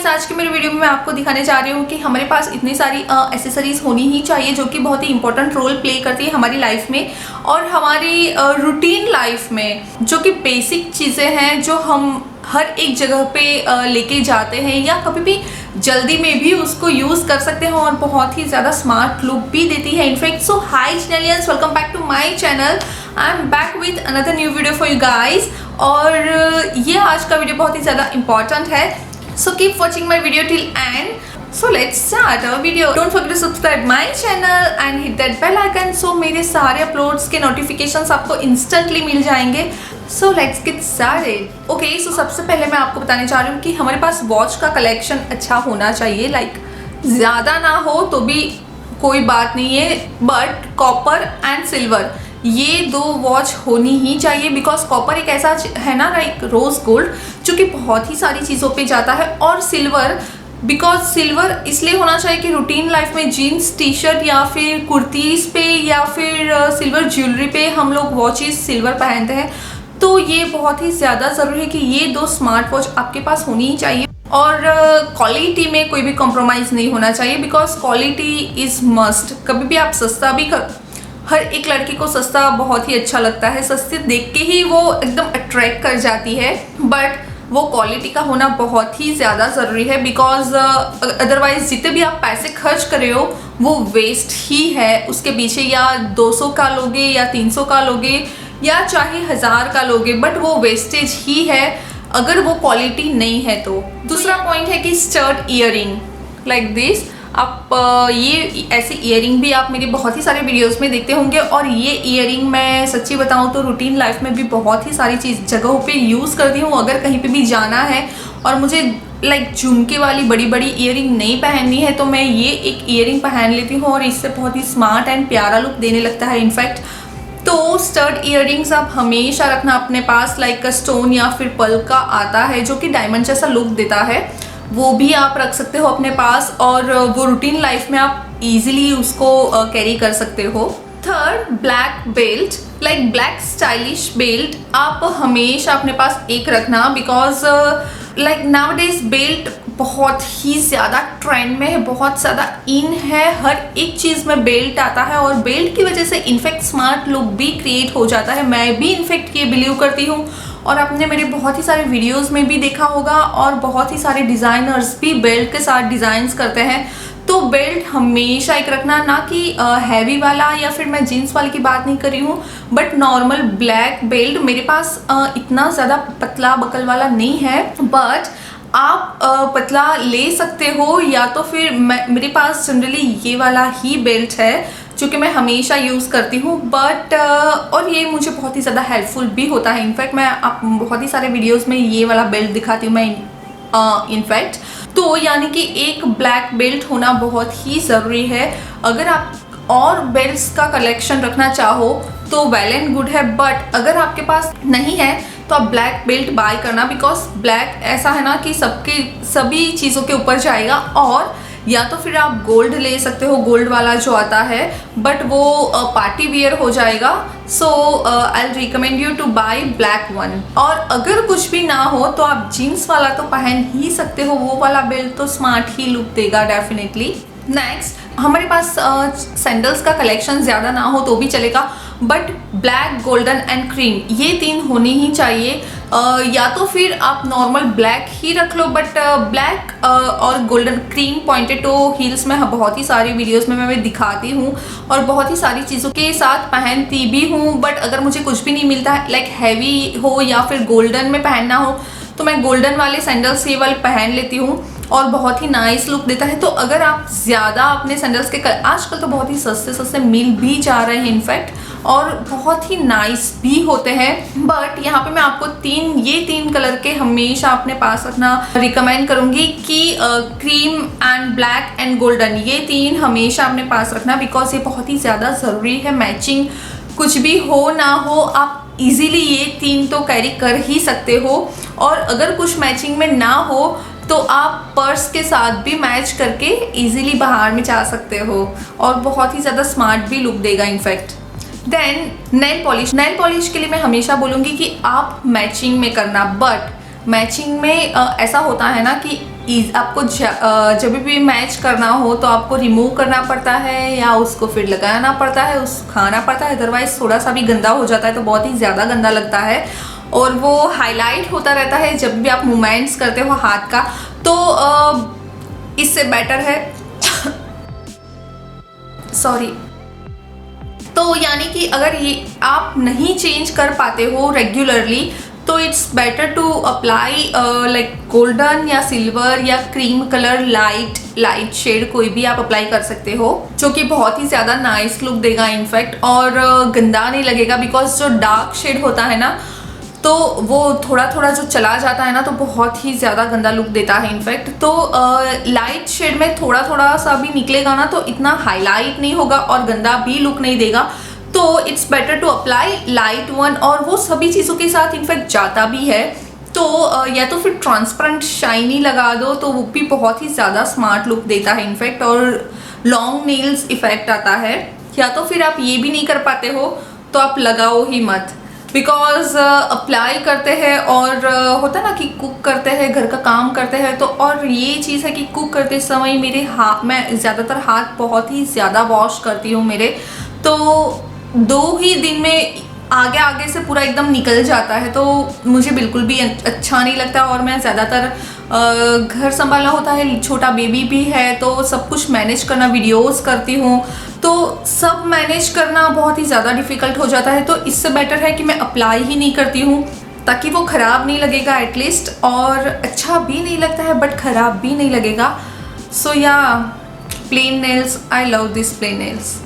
Guys, आज के मेरे वीडियो में मैं आपको दिखाने जा रही हूँ कि हमारे पास इतनी सारी एसेसरीज होनी ही चाहिए जो कि बहुत ही इंपॉर्टेंट रोल प्ले करती है हमारी लाइफ में और हमारी रूटीन लाइफ में, जो कि बेसिक चीज़ें हैं जो हम हर एक जगह पे लेके जाते हैं या कभी भी जल्दी में भी उसको यूज़ कर सकते हैं और बहुत ही ज़्यादा स्मार्ट लुक भी देती है in fact. So hi channelians, welcome back to my channel. I am back with another new video for you guys. और ये आज का वीडियो बहुत ही ज़्यादा इंपॉर्टेंट है, so keep watching my video till end. So let's start our video. Don't forget to subscribe my channel and hit that bell icon so मेरे सारे uploads के नोटिफिकेशंस आपको इंस्टेंटली मिल जाएंगे। So let's get started. Okay, so सबसे पहले मैं आपको बताने चाह रही हूँ कि हमारे पास वॉच का कलेक्शन अच्छा होना चाहिए। लाइक ज़्यादा ना हो तो भी कोई बात नहीं है, बट कॉपर एंड सिल्वर ये दो वॉच होनी ही चाहिए। बिकॉज कॉपर एक ऐसा है ना, लाइक रोज गोल्ड, जो कि बहुत ही सारी चीज़ों पे जाता है। और सिल्वर, बिकॉज सिल्वर इसलिए होना चाहिए कि रूटीन लाइफ में जीन्स, टी शर्ट या फिर कुर्तीज़ पे या फिर सिल्वर ज्वेलरी पे हम लोग वॉचेस सिल्वर पहनते हैं, तो ये बहुत ही ज़्यादा ज़रूरी है कि ये दो स्मार्ट वॉच आपके पास होनी ही चाहिए। और क्वालिटी में कोई भी कॉम्प्रोमाइज़ नहीं होना चाहिए, बिकॉज क्वालिटी इज़ मस्ट। कभी भी आप सस्ता भी हर एक लड़की को सस्ता बहुत ही अच्छा लगता है, सस्ते देख के ही वो एकदम अट्रैक्ट कर जाती है, बट वो क्वालिटी का होना बहुत ही ज़्यादा ज़रूरी है। बिकॉज अदरवाइज जितने भी आप पैसे खर्च कर रहे हो वो वेस्ट ही है उसके पीछे। या 200 का लोगे या 300 का लोगे या चाहे 1000 का लोगे, बट वो वेस्टेज ही है अगर वो क्वालिटी नहीं है तो। दूसरा पॉइंट है कि स्टड ईयरिंग लाइक दिस। आप ये ऐसे ईयरिंग भी आप मेरे बहुत ही सारे वीडियोस में देखते होंगे, और ये ईयरिंग मैं सच्ची बताऊं तो रूटीन लाइफ में भी बहुत ही सारी जगहों पे यूज़ करती हूँ। अगर कहीं पे भी जाना है और मुझे लाइक झुमके वाली बड़ी बड़ी ईयरिंग नहीं पहननी है तो मैं ये एक ईयरिंग पहन लेती हूँ और इससे बहुत ही स्मार्ट एंड प्यारा लुक देने लगता है इनफैक्ट। तो स्टड ईयरिंग्स आप हमेशा रखना अपने पास। लाइक स्टोन या फिर पर्ल का आता है जो कि डायमंड जैसा लुक देता है, वो भी आप रख सकते हो अपने पास और वो रूटीन लाइफ में आप इजीली उसको कैरी कर सकते हो। Third, black belt. Like black stylish belt आप हमेशा अपने पास एक रखना। बिकॉज लाइक नाउअडेज बेल्ट बहुत ही ज़्यादा ट्रेंड में है, बहुत ज़्यादा इन है, हर एक चीज़ में बेल्ट आता है और बेल्ट की वजह से इनफैक्ट स्मार्ट लुक भी क्रिएट हो जाता है। मैं भी इनफैक्ट ये बिलीव करती हूँ और आपने मेरे बहुत ही सारे वीडियोस में भी देखा होगा, और बहुत ही सारे डिज़ाइनर्स भी बेल्ट के साथ डिज़ाइंस करते हैं। तो बेल्ट हमेशा एक रखना, ना कि हैवी वाला या फिर मैं जीन्स वाले की बात नहीं कर रही हूँ, बट नॉर्मल ब्लैक बेल्ट। मेरे पास इतना ज़्यादा पतला बकल वाला नहीं है, बट आप पतला ले सकते हो। या तो फिर मेरे पास जनरली ये वाला ही बेल्ट है जो कि मैं हमेशा यूज़ करती हूँ, बट और ये मुझे बहुत ही ज़्यादा हेल्पफुल भी होता है। इनफैक्ट मैं आप बहुत ही सारे वीडियोस में ये वाला बेल्ट दिखाती हूँ मैं इनफैक्ट। तो यानी कि एक ब्लैक बेल्ट होना बहुत ही ज़रूरी है। अगर आप और बेल्ट्स का कलेक्शन रखना चाहो तो वेल एंड गुड है, बट अगर आपके पास नहीं है तो आप ब्लैक बेल्ट बाय करना। बिकॉज ब्लैक ऐसा है ना कि सभी चीज़ों के ऊपर जाएगा। और या तो फिर आप गोल्ड ले सकते हो, गोल्ड वाला जो आता है, बट वो पार्टी वियर हो जाएगा। So I recommend you to buy black one. और अगर कुछ भी ना हो तो आप जीन्स वाला तो पहन ही सकते हो, वो वाला बेल्ट तो स्मार्ट ही लुक देगा डेफिनेटली। नेक्स्ट, हमारे पास सैंडल्स का कलेक्शन ज़्यादा ना हो तो भी चलेगा, but black, golden and cream ये तीन होनी ही चाहिए। या तो फिर आप नॉर्मल ब्लैक ही रख लो, बट ब्लैक और golden cream pointed to heels में बहुत ही सारी वीडियोस में मैं दिखाती हूँ और बहुत ही सारी चीज़ों के साथ पहनती भी हूँ। बट अगर मुझे कुछ भी नहीं मिलता है, लाइक हैवी हो या फिर गोल्डन में पहनना हो, तो मैं गोल्डन वाले सैंडल्स ये वाले पहन लेती हूँ और बहुत ही नाइस लुक देता है। तो अगर आप ज़्यादा अपने सैंडल्स के आजकल तो बहुत ही सस्ते सस्ते मिल भी जा रहे हैं इनफैक्ट, और बहुत ही नाइस भी होते हैं। बट यहाँ पे मैं आपको ये तीन कलर के हमेशा अपने पास रखना रिकमेंड करूँगी कि cream and black and golden ये तीन हमेशा अपने पास रखना। बिकॉज ये बहुत ही ज़्यादा ज़रूरी है। मैचिंग कुछ भी हो ना हो, आप इजीली ये तीन तो कैरी कर ही सकते हो। और अगर कुछ मैचिंग में ना हो तो आप पर्स के साथ भी मैच करके इजीली बाहर में जा सकते हो और बहुत ही ज़्यादा स्मार्ट भी लुक देगा इनफैक्ट। देन नेल पॉलिश के लिए मैं हमेशा बोलूँगी कि आप मैचिंग में करना, बट मैचिंग में ऐसा होता है ना कि आपको जब भी मैच करना हो तो आपको रिमूव करना पड़ता है या उसको फिर लगाना पड़ता है, उस खाना पड़ता है, अदरवाइज थोड़ा सा भी गंदा हो जाता है तो बहुत ही ज़्यादा गंदा लगता है और वो हाईलाइट होता रहता है जब भी आप मूवमेंट्स करते हो हाथ का। तो इससे बेटर है सॉरी, तो यानी कि अगर ये आप नहीं चेंज कर पाते हो रेगुलरली तो it's better to apply like golden या सिल्वर या क्रीम कलर लाइट शेड कोई भी आप अप्लाई कर सकते हो, जो कि बहुत ही ज़्यादा नाइस लुक देगा इनफैक्ट, और गंदा नहीं लगेगा। बिकॉज जो डार्क शेड होता है ना तो वो थोड़ा थोड़ा जो चला जाता है ना तो बहुत ही ज़्यादा गंदा लुक देता है इनफैक्ट। तो लाइट शेड में थोड़ा थोड़ा सा भी निकलेगा ना तो इतना हाईलाइट नहीं होगा और गंदा भी लुक नहीं देगा। तो it's better to apply light one, और वो सभी चीज़ों के साथ इनफैक्ट जाता भी है। तो या तो फिर ट्रांसपेरेंट शाइनी लगा दो तो वो भी बहुत ही ज़्यादा स्मार्ट लुक देता है इनफैक्ट, और लॉन्ग नेल्स इफेक्ट आता है। या तो फिर आप ये भी नहीं कर पाते हो तो आप लगाओ ही मत, बिकॉज अप्लाई करते हैं और होता है ना कि कुक करते हैं, घर का काम करते हैं तो, और ये चीज़ है कि कुक करते समय मेरे हाथ, मैं ज़्यादातर हाथ बहुत ही ज़्यादा वॉश करती हूँ मेरे, तो 2 ही दिन में आगे आगे से पूरा एकदम निकल जाता है तो मुझे बिल्कुल भी अच्छा नहीं लगता। और मैं ज़्यादातर घर संभालना होता है, छोटा बेबी भी है तो सब कुछ मैनेज करना, वीडियोस करती हूँ तो सब मैनेज करना बहुत ही ज़्यादा डिफ़िकल्ट हो जाता है। तो इससे बेटर है कि मैं अप्लाई ही नहीं करती हूँ ताकि वो ख़राब नहीं लगेगा एटलीस्ट, और अच्छा भी नहीं लगता है बट ख़राब भी नहीं लगेगा। सो या plain nails, I love this plain nails.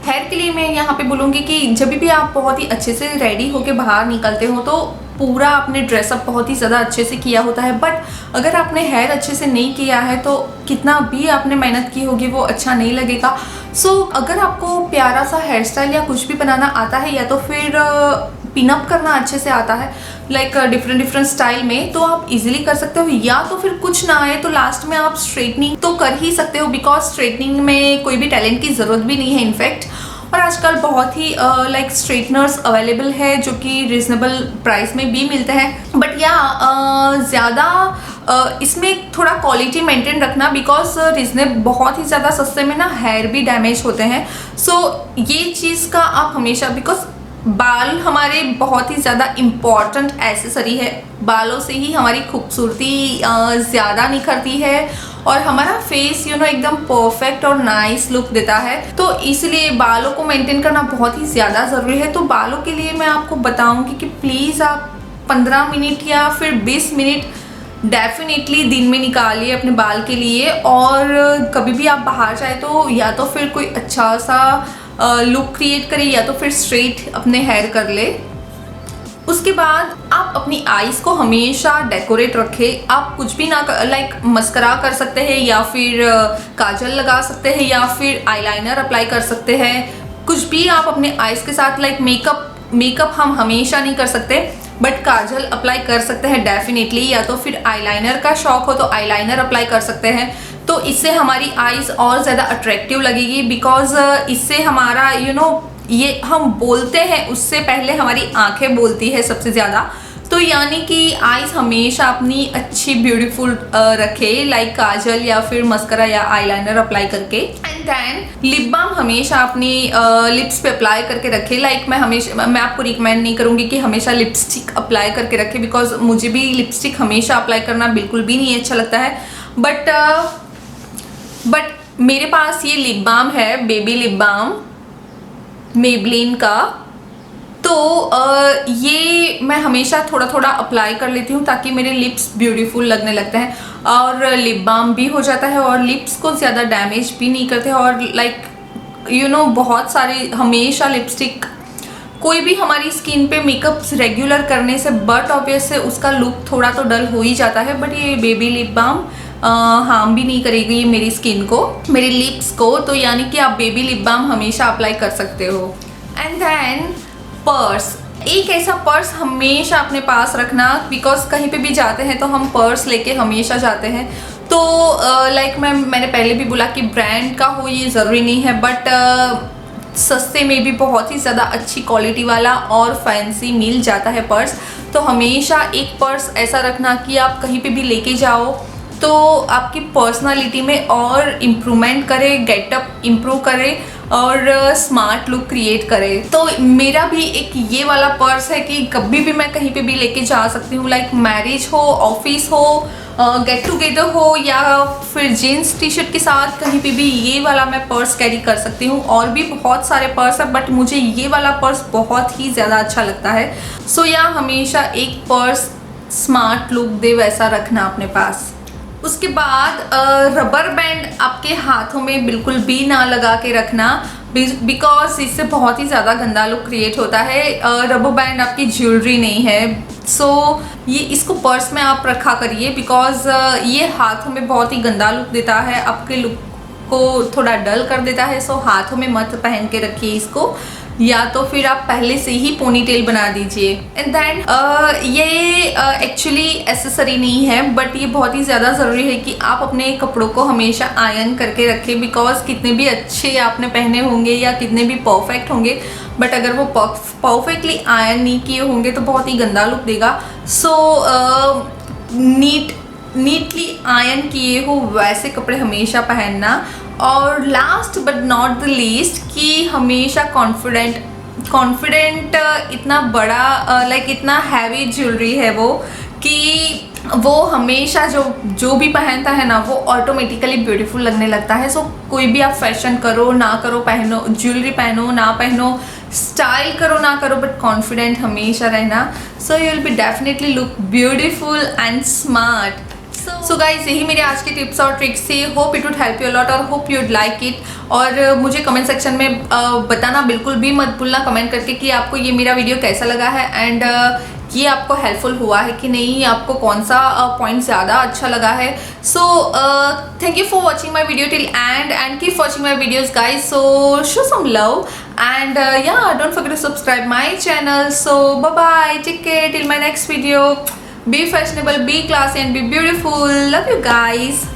Hair के लिए मैं यहाँ पे बोलूँगी कि जब भी आप बहुत ही अच्छे से रेडी होके बाहर निकलते हो तो पूरा आपने ड्रेसअप बहुत ही ज़्यादा अच्छे से किया होता है, बट अगर आपने हेयर अच्छे से नहीं किया है तो कितना भी आपने मेहनत की होगी वो अच्छा नहीं लगेगा। सो अगर आपको प्यारा सा हेयर स्टाइल या कुछ भी बनाना आता है या तो फिर पिनअप करना अच्छे से आता है लाइक डिफरेंट स्टाइल में, तो आप इजीली कर सकते हो। या तो फिर कुछ ना आए तो लास्ट में आप स्ट्रेटनिंग तो कर ही सकते हो, बिकॉज स्ट्रेटनिंग में कोई भी टैलेंट की ज़रूरत भी नहीं है इनफैक्ट। और आजकल बहुत ही लाइक स्ट्रेटनर्स अवेलेबल है जो कि रिजनेबल प्राइस में भी मिलते हैं, बट या ज़्यादा इसमें थोड़ा क्वालिटी मेंटेन रखना, बिकॉज रिजनेबल बहुत ही ज़्यादा सस्ते में ना हेयर भी डैमेज होते हैं। सो ये चीज़ का आप हमेशा, बिकॉज बाल हमारे बहुत ही ज़्यादा इम्पॉर्टेंट एसेसरी है, बालों से ही हमारी खूबसूरती ज़्यादा निखरती है और हमारा फेस एकदम परफेक्ट और नाइस लुक देता है। तो इसलिए बालों को मेंटेन करना बहुत ही ज़्यादा ज़रूरी है। तो बालों के लिए मैं आपको बताऊंगी कि प्लीज़ आप 15 मिनट या फिर 20 मिनट डेफिनेटली दिन में निकालिए अपने बाल के लिए, और कभी भी आप बाहर जाए तो या तो फिर कोई अच्छा सा लुक क्रिएट करिए या तो फिर स्ट्रेट अपने हेयर कर ले। उसके बाद आप अपनी आईज को हमेशा डेकोरेट रखें। आप कुछ भी ना लाइक मस्करा कर सकते हैं या फिर काजल लगा सकते हैं या फिर आईलाइनर अप्लाई कर सकते हैं, कुछ भी आप अपने आईज के साथ लाइक मेकअप हम हमेशा नहीं कर सकते बट काजल अप्लाई कर सकते हैं डेफिनेटली। या तो फिर आईलाइनर का शौक हो तो आईलाइनर अप्लाई कर सकते हैं, तो इससे हमारी आईज और ज़्यादा अट्रैक्टिव लगेगी। बिकॉज इससे हमारा ये हम बोलते हैं उससे पहले हमारी आंखें बोलती है सबसे ज़्यादा। तो यानी कि आईज हमेशा अपनी अच्छी ब्यूटीफुल रखे लाइक काजल या फिर मस्करा या आईलाइनर अप्लाई करके। एंड देन लिप बाम हमेशा अपनी लिप्स पे अप्लाई करके रखे। लाइक मैं आपको रिकमेंड नहीं करूँगी कि हमेशा लिपस्टिक अप्लाई करके रखे, बिकॉज मुझे भी लिपस्टिक हमेशा अप्लाई करना बिल्कुल भी नहीं अच्छा लगता है। बट मेरे पास ये लिप बाम है, बेबी लिप बाम मेबलिन का, तो ये मैं हमेशा थोड़ा थोड़ा अप्लाई कर लेती हूँ ताकि मेरे लिप्स ब्यूटीफुल लगने लगते हैं और लिप बाम भी हो जाता है और लिप्स को ज़्यादा डैमेज भी नहीं करते। और लाइक बहुत सारे हमेशा लिपस्टिक कोई भी हमारी स्किन पे मेकअप रेगुलर करने से बट ऑब्वियस से उसका लुक थोड़ा तो डल हो ही जाता है, बट ये बेबी लिप बाम हार्म भी नहीं करेगी मेरी स्किन को, मेरे लिप्स को। तो यानी कि आप बेबी लिप बाम हमेशा अप्लाई कर सकते हो। एंड देन पर्स, एक ऐसा पर्स हमेशा अपने पास रखना, बिकॉज कहीं पे भी जाते हैं तो हम पर्स लेके हमेशा जाते हैं। तो लाइक मैंने पहले भी बोला कि ब्रांड का हो ये ज़रूरी नहीं है, बट सस्ते में भी बहुत ही ज़्यादा अच्छी क्वालिटी वाला और फैंसी मिल जाता है पर्स। तो हमेशा एक पर्स ऐसा रखना कि आप कहीं पे भी लेके जाओ तो आपकी पर्सनालिटी में और इम्प्रूवमेंट करे, गेटअप इम्प्रूव करे और स्मार्ट लुक क्रिएट करे। तो मेरा भी एक ये वाला पर्स है कि कभी भी मैं कहीं पे भी लेके जा सकती हूँ, लाइक मैरिज हो, ऑफिस हो, गेट टुगेदर हो या फिर जीन्स टी शर्ट के साथ कहीं पे भी ये वाला मैं पर्स कैरी कर सकती हूँ। और भी बहुत सारे पर्स है बट मुझे ये वाला पर्स बहुत ही ज़्यादा अच्छा लगता है। सो या हमेशा एक पर्स स्मार्ट लुक दे वैसा रखना अपने पास। उसके बाद रबर बैंड आपके हाथों में बिल्कुल भी ना लगा के रखना, बिकॉज इससे बहुत ही ज़्यादा गंदा लुक क्रिएट होता है। रबर बैंड आपकी ज्वेलरी नहीं है, सो ये इसको पर्स में आप रखा करिए, बिकॉज ये हाथों में बहुत ही गंदा लुक देता है, आपके लुक को थोड़ा डल कर देता है। सो हाथों में मत पहन के रखिए इसको, या तो फिर आप पहले से ही पोनीटेल बना दीजिए। एंड देन ये एक्चुअली एसेसरी नहीं है बट ये बहुत ही ज़्यादा ज़रूरी है कि आप अपने कपड़ों को हमेशा आयरन करके रखें, बिकॉज कितने भी अच्छे आपने पहने होंगे या कितने भी परफेक्ट होंगे बट अगर वो परफेक्टली आयरन नहीं किए होंगे तो बहुत ही गंदा लुक देगा। सो नीटली आयरन किए हो वैसे कपड़े हमेशा पहनना। और last but not the least कि हमेशा कॉन्फिडेंट इतना बड़ा लाइक इतना हैवी ज्वेलरी है वो कि वो हमेशा जो भी पहनता है ना वो ऑटोमेटिकली ब्यूटीफुल लगने लगता है। सो कोई भी आप फैशन करो ना करो, पहनो ज्वेलरी पहनो ना पहनो, स्टाइल करो ना करो, बट कॉन्फिडेंट हमेशा रहना। So you will be definitely look beautiful and smart. So guys यही मेरे आज के टिप्स और ट्रिक्स थे। Hope it would help you lot और होप यूड लाइक इट। और मुझे कमेंट सेक्शन में बताना बिल्कुल भी मत भूलना कमेंट करके कि आपको ये मेरा वीडियो कैसा लगा है एंड ये आपको हेल्पफुल हुआ है कि नहीं, आपको कौन सा पॉइंट ज़्यादा अच्छा लगा है। So thank you for watching my video till end keep watching my videos guys. So show some love and yeah, don't forget to subscribe my channel. So bye bye, take care till my next video. Be fashionable, be classy and be beautiful. Love you guys.